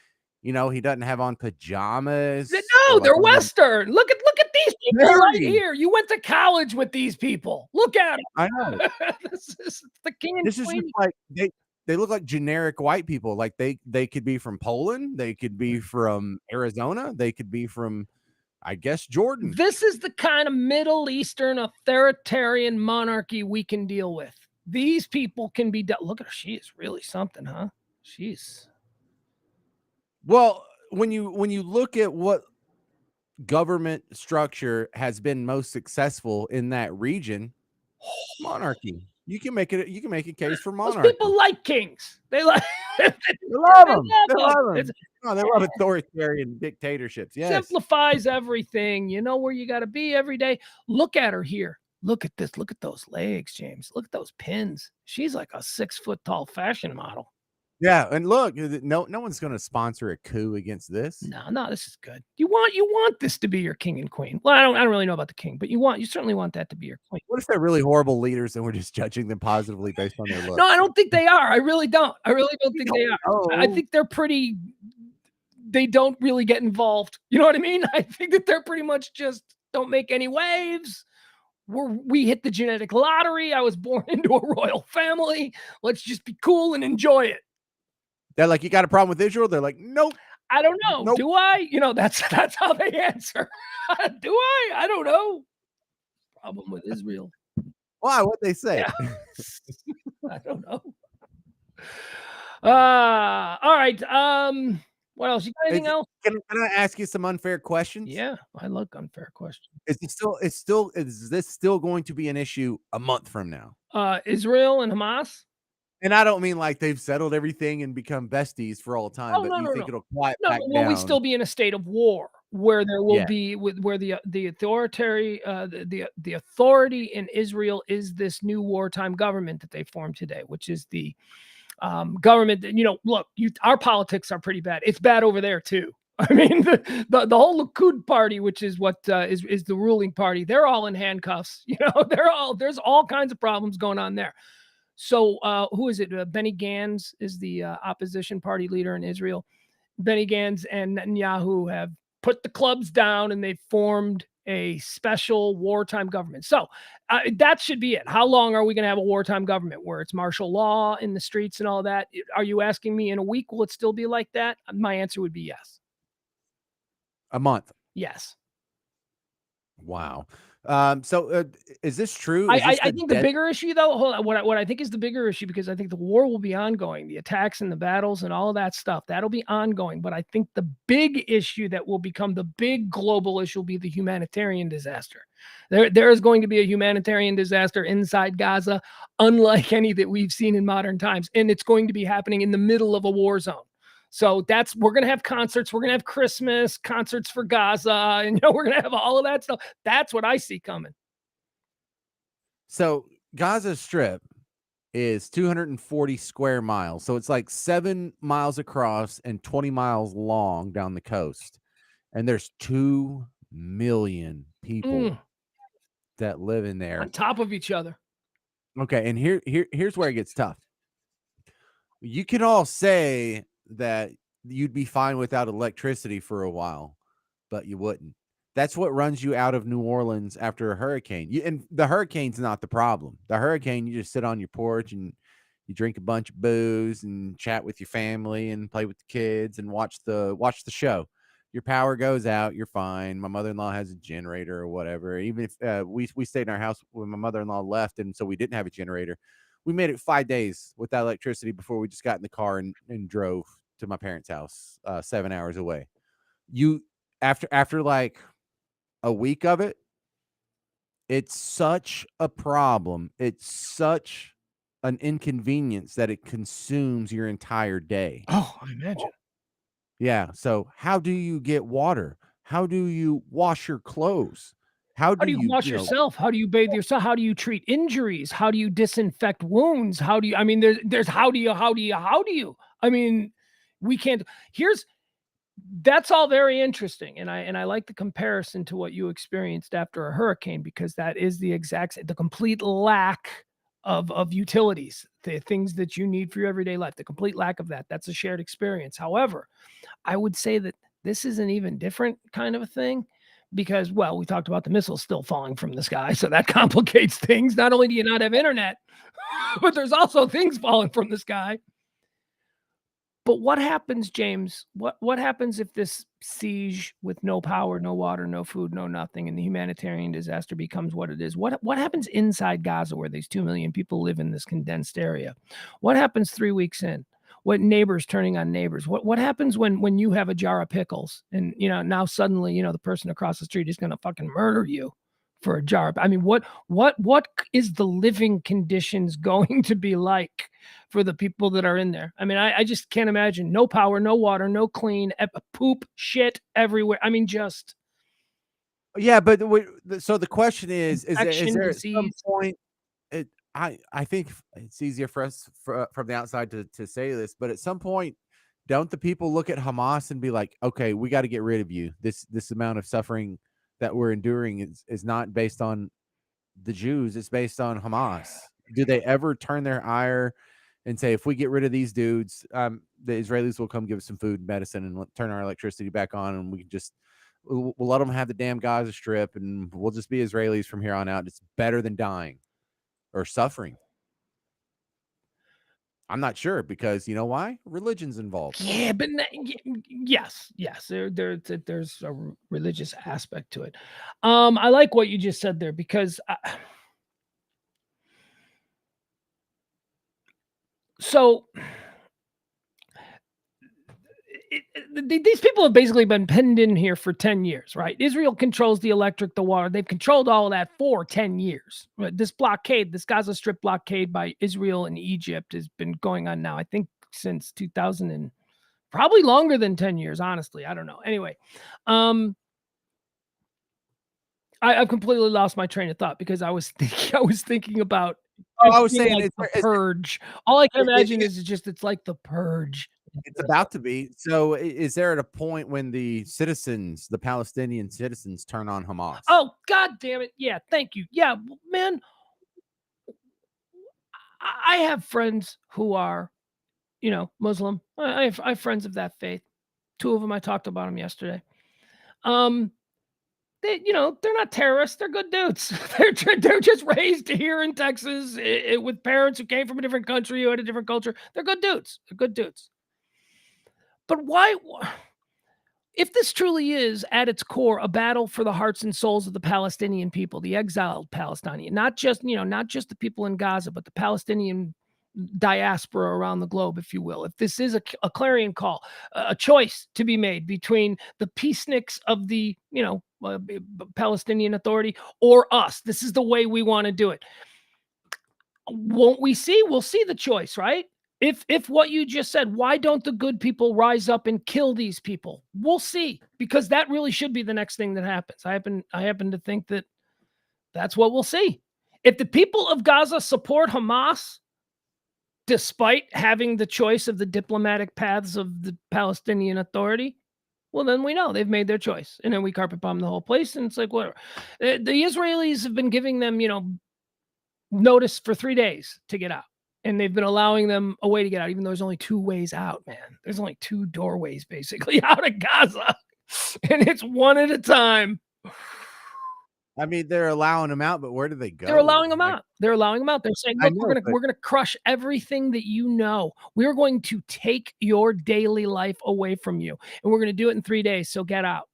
He doesn't have on pajamas. No, they're Western. Look at these people right Very. here. You went to college with these people. Look at them. I know. This is the king and This is queen. just like they look like generic white people. Like they could be from Poland. They could be from Arizona. They could be from, I guess, Jordan. This is the kind of Middle Eastern authoritarian monarchy we can deal with. These people can be look at her. She is really something, huh? She's Well, when you look at what government structure has been most successful in that region, monarchy. You can make a case for those monarchy. people like kings. They like They love them. They them. love them. No, they love authoritarian dictatorships. Yes. Simplifies everything. You know where you got to be every day. Look at her here. Look at this. Look at those legs, James. Look at those pins. She's like a 6 foot tall fashion model. Yeah, and look, no one's going to sponsor a coup against this. No, this is good. You want this to be your king and queen. Well, I don't really know about the king, but you certainly want that to be your queen. What if they're really horrible leaders and we're just judging them positively based on their looks? No, I don't think they are. I really don't. I really don't think they are. know. I think they're pretty. They don't really get involved. You know what I mean? I think that they're pretty much just don't make any waves. We hit the genetic lottery. I was born into a royal family. Let's just be cool and enjoy it. They're like, you got a problem with Israel? They're like, nope. I don't know. Nope. Do I? That's how they answer. Do I? I don't know. Problem with Israel. Why? What they say? Yeah. I don't know. All right. What else? You got anything else? Can I ask you some unfair questions? Yeah, I like unfair questions. Is this still going to be an issue a month from now? Israel and Hamas? And I don't mean like they've settled everything and become besties for all time, but you think it'll quiet back will down? we still be in a state of war where there will be where the authority the authority in Israel is this new wartime government that they formed today, which is the government that, look, our politics are pretty bad. It's bad over there too. I mean, the whole Likud party, which is what is the ruling party, they're all in handcuffs. There's all kinds of problems going on there. So who is it? Benny Gantz is the opposition party leader in Israel. Benny Gantz and Netanyahu have put the clubs down and they formed a special wartime government. So that should be it. How long are we going to have a wartime government where it's martial law in the streets and all that? Are you asking me in a week, will it still be like that? My answer would be yes. A month. Yes. Wow. So is this true? Is I this I the think the dead? bigger issue, though, hold on, what I think is the bigger issue, because I think the war will be ongoing, the attacks and the battles and all of that stuff, that'll be ongoing, but I think the big issue that will become the big global issue will be the humanitarian disaster. There is going to be a humanitarian disaster inside Gaza, unlike any that we've seen in modern times, and it's going to be happening in the middle of a war zone. So that's we're gonna have concerts, we're gonna have Christmas concerts for Gaza, and we're gonna have all of that stuff. That's what I see coming. So Gaza Strip is 240 square miles. So it's like 7 miles across and 20 miles long down the coast. And there's 2 million Mm, people that live in on there. top of each other. Okay, and here's where it gets tough. You can all say that you'd be fine without electricity for a while, but you wouldn't. That's what runs you out of New Orleans after a hurricane. And the hurricane's not the problem. The hurricane, you just sit on your porch and you drink a bunch of booze and chat with your family and play with the kids and watch the show. Your power goes out, you're fine. My mother-in-law has a generator or whatever. Even if we stayed in our house when my mother-in-law left, and so we didn't have a generator. We made it 5 days without electricity before we just got in the car and drove to my parents' house, 7 hours away. You after like a week of it, it's such a problem. It's such an inconvenience that it consumes your entire day. Oh, I imagine. Yeah. So how do you get water? How do you wash your clothes? How How do do you you, wash yourself? How do you bathe yourself? How do you treat injuries? How do you disinfect wounds? How do you I mean, there's how do you? I mean, we can't here's that's all very interesting, and I like the comparison to what you experienced after a hurricane, because that is the complete lack of utilities, the things that you need for your everyday life, the complete lack of that. That's a shared experience. However, I would say that this is an even different kind of a thing because, well, we talked about the missiles still falling from the sky, so that complicates things. Not only do you not have internet, but there's also things falling from the sky. But what happens, James? What happens if this siege with no power, no water, no food, no nothing, and the humanitarian disaster becomes what it is? What happens inside Gaza where these 2 million people live in this condensed area? What happens 3 weeks in? What neighbors turning on neighbors? What happens when you have a jar of pickles and now suddenly the person across the street is gonna fucking murder you for a jar? I mean, what is the living conditions going to be like for the people that are in there? I mean, I just can't imagine. No power, no water, no clean, poop, shit everywhere. I mean, just yeah, but so the question is infection, there at some disease. point I think it's easier for us from the outside to say this, but at some point, don't the people look at Hamas and be like, okay, we got to get rid of you. This amount of suffering that we're enduring is not based on the Jews, it's based on Hamas. Do they ever turn their ire and say, if we get rid of these dudes, the Israelis will come give us some food, medicine, and turn our electricity back on, and we can just we'll let them have the damn Gaza Strip, and we'll just be Israelis from here on out. It's better than dying or suffering. I'm not sure because you know why? Religion's involved. Yeah, but yes, there's a religious aspect to it. I like what you just said there because so these people have basically been penned in here for 10 years, right? Israel controls the electric, the water. They've controlled all of that for 10 years. Right? This blockade, this Gaza Strip blockade by Israel and Egypt has been going on now, I think, since 2000 and probably longer than 10 years, honestly. I don't know. Anyway, I've completely lost my train of thought because I was thinking about Oh, it I was being saying like the purge. All I can imagine is it's like the purge. it's about to be. So, is there at a point when the citizens, the Palestinian citizens, turn on Hamas? Oh, god damn it. Yeah, thank you. Yeah, man, I have friends who are, Muslim. I have friends of that faith. Two of them, I talked about them yesterday. Um, they're not terrorists. They're good dudes. They're just raised here in Texas with parents who came from a different country, who had a different culture. They're good dudes. They're good dudes. But if this truly is at its core a battle for the hearts and souls of the Palestinian people, the exiled Palestinian, not just, not just the people in Gaza, but the Palestinian diaspora around the globe, if you will. If this is a clarion call, a choice to be made between the peaceniks of the, Palestinian Authority or us, this is the way we want to do it. Won't we see? We'll see the choice, right? If what you just said, why don't the good people rise up and kill these people? We'll see, because that really should be the next thing that happens. I happen to think that that's what we'll see. If the people of Gaza support Hamas, despite having the choice of the diplomatic paths of the Palestinian Authority, well, then we know they've made their choice, and then we carpet bomb the whole place, and it's like whatever. The Israelis have been giving them, notice for 3 days to get out. And they've been allowing them a way to get out, even though there's only 2 ways out, man. There's only 2 doorways basically out of Gaza, and it's one at a time. I mean, they're allowing them out, but where do they go? They're allowing them Like, out. They're allowing them out. They're saying, I "Look, know, but we're gonna crush everything that you know. We're going to take your daily life away from you, and we're gonna do it in 3 days. So get out."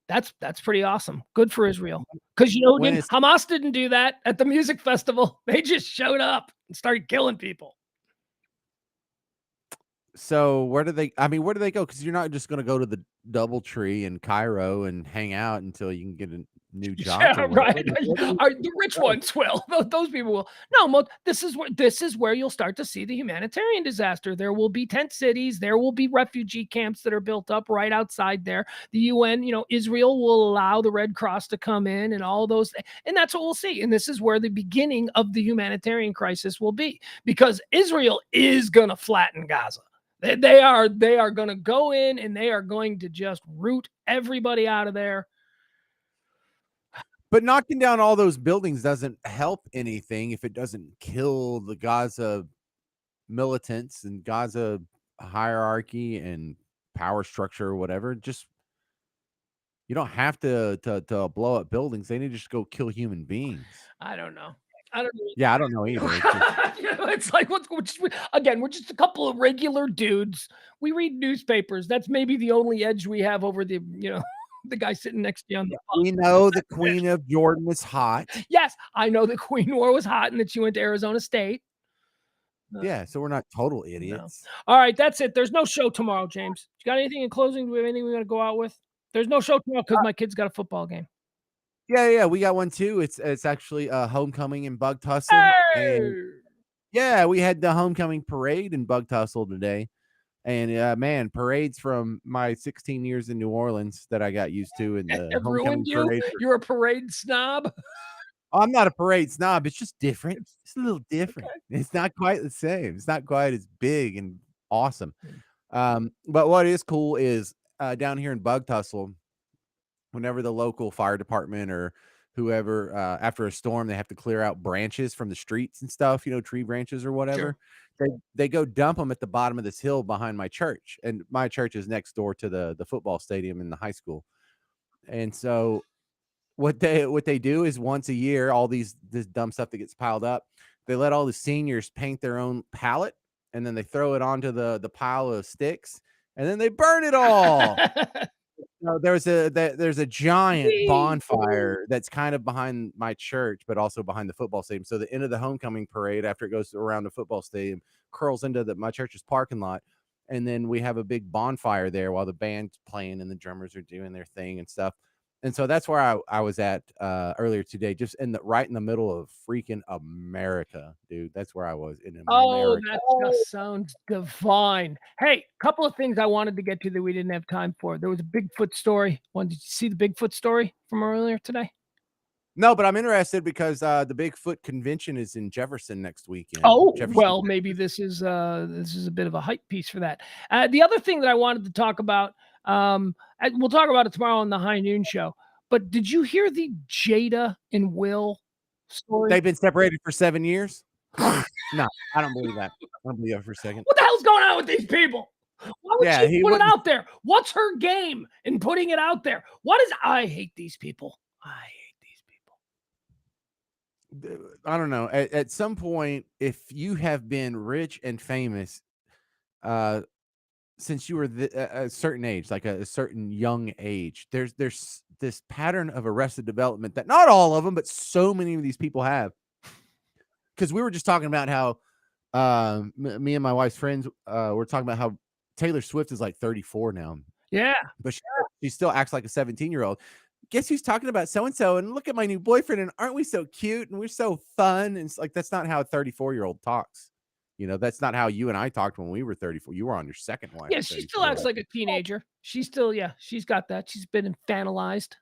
That's pretty awesome. Good for Israel. Because when it's Hamas didn't do that at the music festival. They just showed up and started killing people. so where do they? I mean, where do they go? Because you're not just going to go to the DoubleTree in Cairo and hang out until you can get a new job Yeah, or what? right. Where do The they rich go? ones will. Those people will. No, this is where you'll start to see the humanitarian disaster. There will be tent cities. There will be refugee camps that are built up right outside there. The UN, Israel will allow the Red Cross to come in and all those, and that's what we'll see. And this is where the beginning of the humanitarian crisis will be, because Israel is going to flatten Gaza. They are going to go in and they are going to just root everybody out of there. But knocking down all those buildings doesn't help anything if it doesn't kill the Gaza militants and Gaza hierarchy and power structure or whatever. Just you don't have to blow up buildings. They need to just go kill human beings. I don't know. I don't know. Yeah, I don't know either. It's just It's like we're just a couple of regular dudes. We read newspapers. That's maybe the only edge we have over the the guy sitting next to you on the phone. we know the Queen of Jordan is hot. Yes, I know that Queen War was hot and that she went to Arizona State. Yeah, so we're not total No. idiots. All right, that's it. There's no show tomorrow, James. You got anything in closing? Do we have anything we want to go out with? There's no show tomorrow because my kid's got a football game. Yeah, we got one too. It's actually homecoming in Bug Tussle, Hey! and yeah, we had the homecoming parade in Bug Tussle today. And man, parades from my 16 years in New Orleans that I got used to, and the It homecoming ruined you? parade. You're a parade snob? I'm not a parade snob. It's just different. It's a little different. Okay. It's not quite the same. It's not quite as big and awesome. But what is cool is down here in Bug Tussle, whenever the local fire department or whoever after a storm, they have to clear out branches from the streets and stuff, tree branches or whatever. They go dump them at the bottom of this hill behind my church, and my church is next door to the football stadium in the high school. And so what they do is once a year, all this dumb stuff that gets piled up, they let all the seniors paint their own palette, and then they throw it onto the pile of sticks, and then they burn it all. No, there's a giant bonfire that's kind of behind my church, but also behind the football stadium. So the end of the homecoming parade, after it goes around the football stadium, curls into my church's parking lot, and then we have a big bonfire there while the band's playing and the drummers are doing their thing and stuff. And so that's where I was at earlier today, just right in the middle of freaking America, dude. That's where I was in Oh, America. that just sounds divine. Hey, couple of things I wanted to get to that we didn't have time for. There was a Bigfoot story. Did you see the Bigfoot story from earlier today? No, but I'm interested because the Bigfoot convention is in Jefferson next weekend. Oh, Jefferson. well, maybe this is a bit of a hype piece for that. The other thing that I wanted to talk about, we'll talk about it tomorrow on the High Noon Show. But did you hear the Jada and Will story? They've been separated for 7 years? No, I don't believe that. I don't believe that for a second. What the hell's going on with these people? Why would Yeah, she he put it wouldn't- out there? What's her game in putting it out there? I hate these people. I hate these people. I don't know. At some point, if you have been rich and famous, since you were a certain age, like a certain young age, there's this pattern of arrested development that not all of them, but so many of these people have. Because we were just talking about how me and my wife's friends were talking about how Taylor Swift is like 34 now, Yeah. but she still acts like a 17-year-old. Guess who's talking about so and so? And look at my new boyfriend, and aren't we so cute? And we're so fun. And it's like that's not how a 34-year-old talks. You know, that's not how you and I talked when we were 34. You were on your second wife. Yeah, at she still 34. acts like a teenager. She's still, yeah, she's got that. She's been infantilized.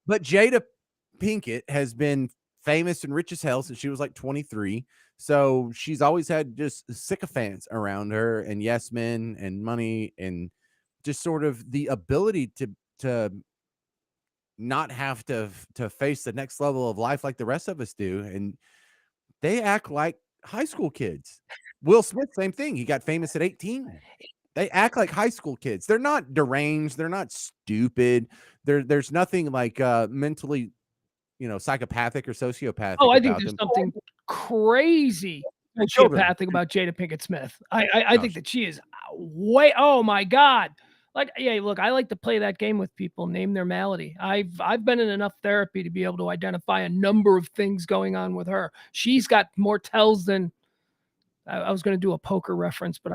But Jada Pinkett has been famous and rich as hell since she was like 23. So she's always had just sycophants around her and yes men and money and just sort of the ability to not have to face the next level of life like the rest of us do. And they act like high school kids. Will Smith, same thing. He got famous at 18. They act like high school kids. They're not deranged. They're not stupid. There's nothing like mentally, psychopathic or sociopathic Oh, I think about there's them. something crazy Children. sociopathic about Jada Pinkett Smith. I No, think that she is way. Oh my god! Like, yeah, look, I like to play that game with people, name their malady. I've been in enough therapy to be able to identify a number of things going on with her. She's got more tells than I was going to do a poker reference, but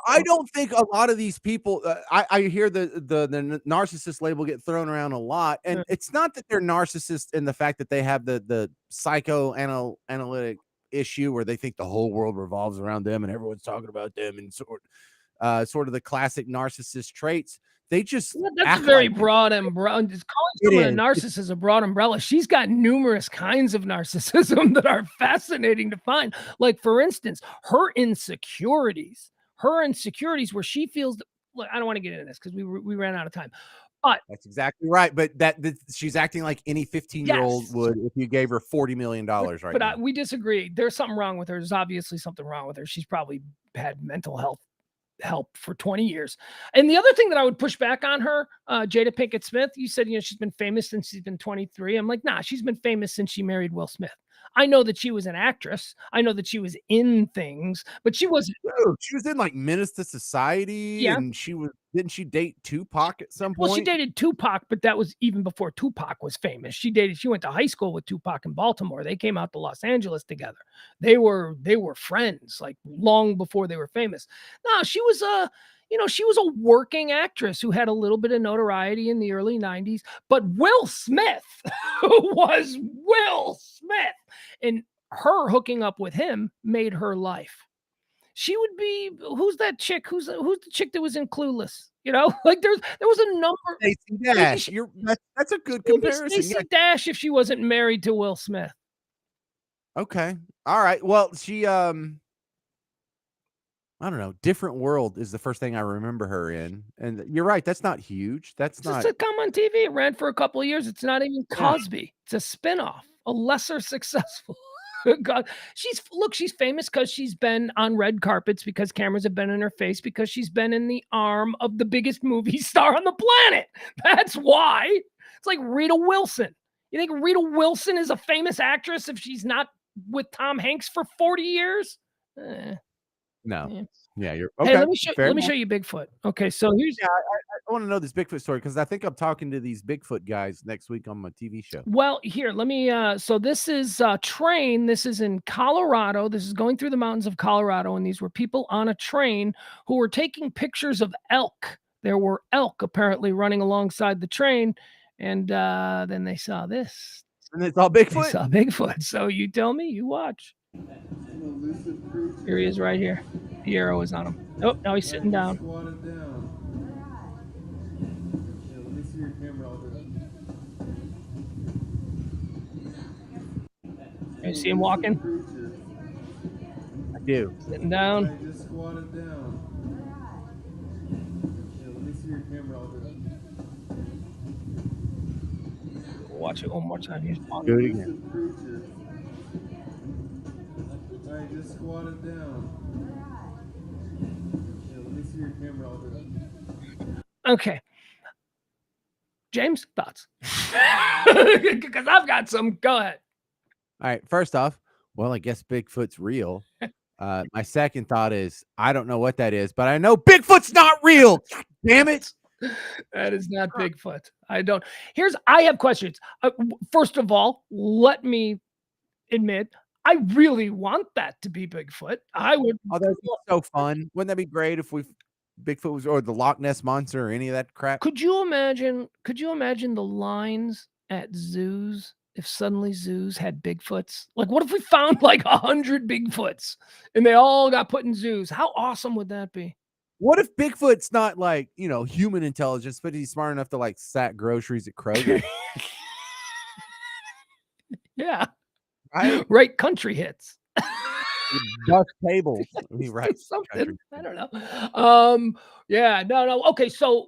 I don't think a lot of these people. I hear the narcissist label get thrown around a lot, and it's not that they're narcissists in the fact that they have the psychoanalytic issue where they think the whole world revolves around them and everyone's talking about them and sort of the classic narcissist traits. They just that's act very like broad and broad. Calling It someone a is. narcissist is a broad umbrella. She's got numerous kinds of narcissism that are fascinating to find. Like, for instance, her insecurities where she feels. Look, I don't want to get into this because we ran out of time. But That's exactly right. But that she's acting like any 15-year-old yes, would if you gave her $40 million right but now. we disagree. There's something wrong with her. There's obviously something wrong with her. She's probably had mental health help for 20 years. And the other thing that I would push back on her, Jada Pinkett Smith, you said, she's been famous since she's been 23. I'm like, nah, she's been famous since she married Will Smith. I know that she was an actress. I know that she was in things, but she wasn't. Dude, she was in like Menace to Society, Yeah. and didn't she date Tupac at some point? Well, she dated Tupac, but that was even before Tupac was famous. She went to high school with Tupac in Baltimore. They came out to Los Angeles together. They were friends like long before they were famous. No, she was she was a working actress who had a little bit of notoriety in the early 90s. But Will Smith was Will Smith. And her hooking up with him made her life. She would be, who's that chick? Who's the chick that was in Clueless? Like there was a number. Stacey Dash. That's a good comparison. Stacey Yeah. Dash if she wasn't married to Will Smith. Okay. All right. Well, she I don't know. Different World is the first thing I remember her in. And you're right, that's not huge. That's It's not a sitcom on TV. It ran for a couple of years. It's not even Cosby. It's a spinoff, a lesser successful. God, she's famous because she's been on red carpets, because cameras have been in her face, because she's been in the arm of the biggest movie star on the planet. That's why. It's like Rita Wilson. You think Rita Wilson is a famous actress if she's not with Tom Hanks for 40 years? No. Yeah, you're okay. Hey, let me show you Bigfoot. Okay, so here's I want to know this Bigfoot story because I think I'm talking to these Bigfoot guys next week on my TV show. Well, here, let me so this is a train. This is in Colorado. This is going through the mountains of Colorado, and these were people on a train who were taking pictures of elk. There were elk apparently running alongside the train, and then they saw this. And it's all Bigfoot? They saw Bigfoot. So you tell me, you watch. Here he is right here. The arrow is on him. Oh, now he's sitting down. You see him walking? I do. Sitting down. Watch it one more time. Here's Do it again. Alright, just squat it down. Yeah, let me see your camera all day. Okay. James, thoughts? Because I've got some. Go ahead. All right. First off, well, I guess Bigfoot's real. My second thought is I don't know what that is, but I know Bigfoot's not real. God damn it. That is not Bigfoot. I have questions. First of all, let me admit, I really want that to be Bigfoot. I would. Oh, that'd be so fun. Wouldn't that be great if Bigfoot was or the Loch Ness Monster or any of that crap? Could you imagine the lines at zoos if suddenly zoos had Bigfoots? Like, what if we found like 100 Bigfoots and they all got put in zoos? How awesome would that be? What if Bigfoot's not like, human intelligence, but he's smart enough to like sack groceries at Kroger, Yeah. right? Right, country hits. Bust tables. I mean, right. Something. I don't know. Yeah, no. Okay, so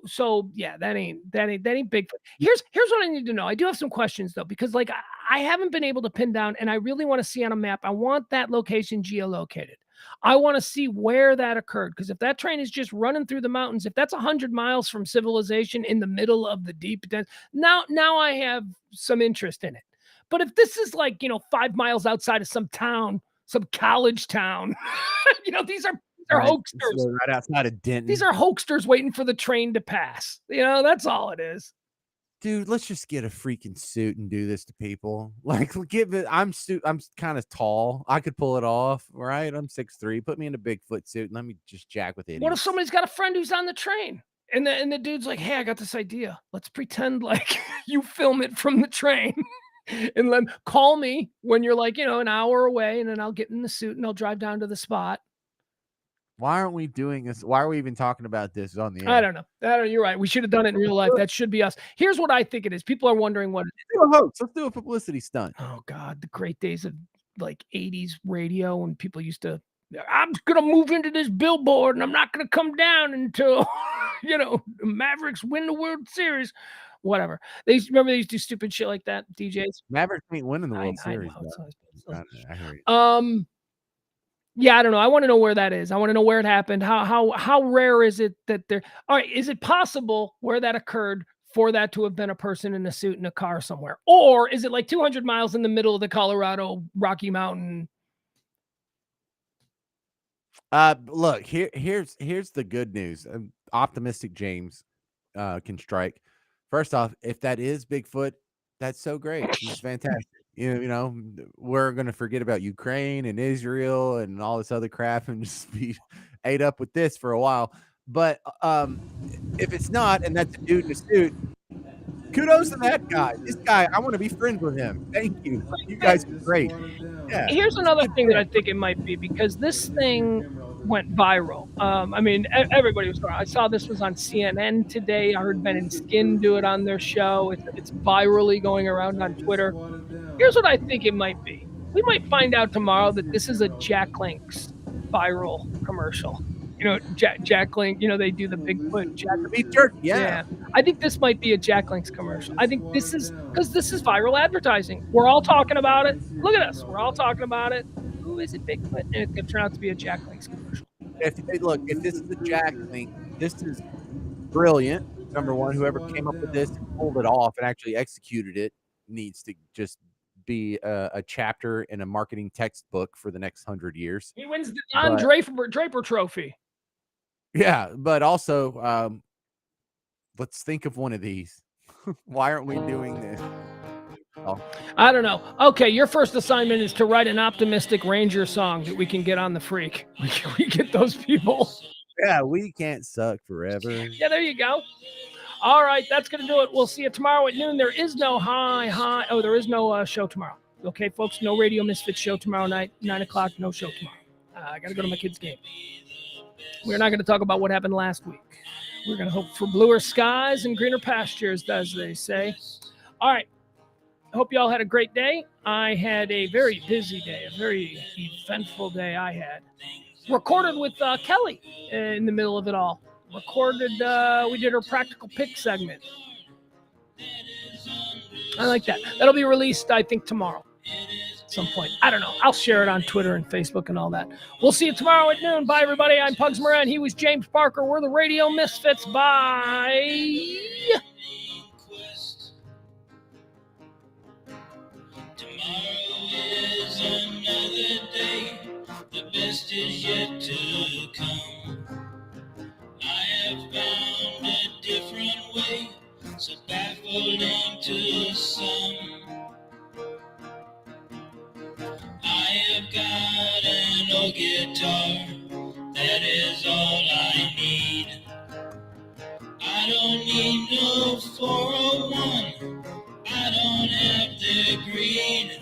yeah, that ain't Bigfoot. Here's what I need to know. I do have some questions though, because like I haven't been able to pin down, and I really want to see on a map. I want that location geolocated. I want to see where that occurred, because if that train is just running through the mountains, if that's 100 miles from civilization in the middle of the deep dense, now I have some interest in it. But if this is like 5 miles outside of some town, some college town, these are Right. hoaxsters. Right outside of Denton. These are hoaxsters waiting for the train to pass. That's all it is. Dude, let's just get a freaking suit and do this to people. Like, I'm kind of tall. I could pull it off, right? I'm 6'3". Put me in a Bigfoot suit and let me just jack with it. What if somebody's got a friend who's on the train and the dude's like, "Hey, I got this idea. Let's pretend like you film it from the train." And then call me when you're like, an hour away, and then I'll get in the suit and I'll drive down to the spot. Why aren't we doing this? Why are we even talking about this on the air? I don't know. You're right. We should have done it in real life. That should be us. Here's what I think it is. People are wondering what. Let's do a hoax. Let's do a publicity stunt. Oh God, the great days of like 80s radio when people used to. I'm gonna move into this billboard and I'm not gonna come down until the Mavericks win the World Series. Whatever. They used to do stupid shit like that, DJs. Mavericks ain't winning the World Series. I hear you. Yeah, I don't know. I want to know where that is. I want to know where it happened. How rare is it that there? All right, is it possible where that occurred for that to have been a person in a suit in a car somewhere, or is it like 200 miles in the middle of the Colorado Rocky Mountain? Look, here's the good news. Optimistic James can strike. First off, if that is Bigfoot, that's so great. It's fantastic. We're gonna forget about Ukraine and Israel and all this other crap and just be ate up with this for a while. But if it's not, and that's a dude in a suit, kudos to that guy. This guy, I want to be friends with him. Thank you. You guys are great. Yeah. Here's another thing that I think it might be, because this thing went viral. I mean, everybody was. I saw this was on CNN today. I heard Ben and Skin do it on their show. It's virally going around on Twitter. Here's what I think it might be. We might find out tomorrow that this is a Jack Link's viral commercial. Jack Link, they do the Bigfoot Jack. Beef jerky, yeah. I think this might be a Jack Link's commercial. I think this is because this is viral advertising. We're all talking about it. Look at us. We're all talking about it. Who is it, Bigfoot? And it could turn out to be a Jack Link's commercial. If this is a Jack Link, this is brilliant. Number one, whoever came up with this and pulled it off and actually executed it needs to just be a chapter in a marketing textbook for the next 100 years. He wins the Don Draper Trophy. Yeah, but also, let's think of one of these. Why aren't we doing this? Oh. I don't know. Okay, your first assignment is to write an optimistic Ranger song that we can get on the Freak. We get those people. Yeah, we can't suck forever. Yeah, there you go. All right, that's going to do it. We'll see you tomorrow at noon. There is no there is no show tomorrow. Okay, folks, no Radio Misfits show tomorrow night, 9 o'clock, no show tomorrow. I got to go to my kid's game. We're not going to talk about what happened last week. We're going to hope for bluer skies and greener pastures, as they say. All right. I hope you all had a great day. I had a very busy day, a very eventful day I had. Recorded with Kelly in the middle of it all. We did our practical pick segment. I like that. That'll be released, I think, tomorrow at some point. I don't know. I'll share it on Twitter and Facebook and all that. We'll see you tomorrow at noon. Bye, everybody. I'm Pugs Moran. He was James Parker. We're the Radio Misfits. Bye. Tomorrow is another day. The best best is yet to come. I have found a different way, so baffling to some. I have got an old guitar, that is all I need. I don't need no 401, I don't have the greed.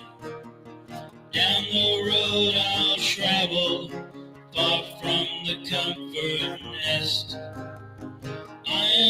Down the road I'll travel, far from the comfort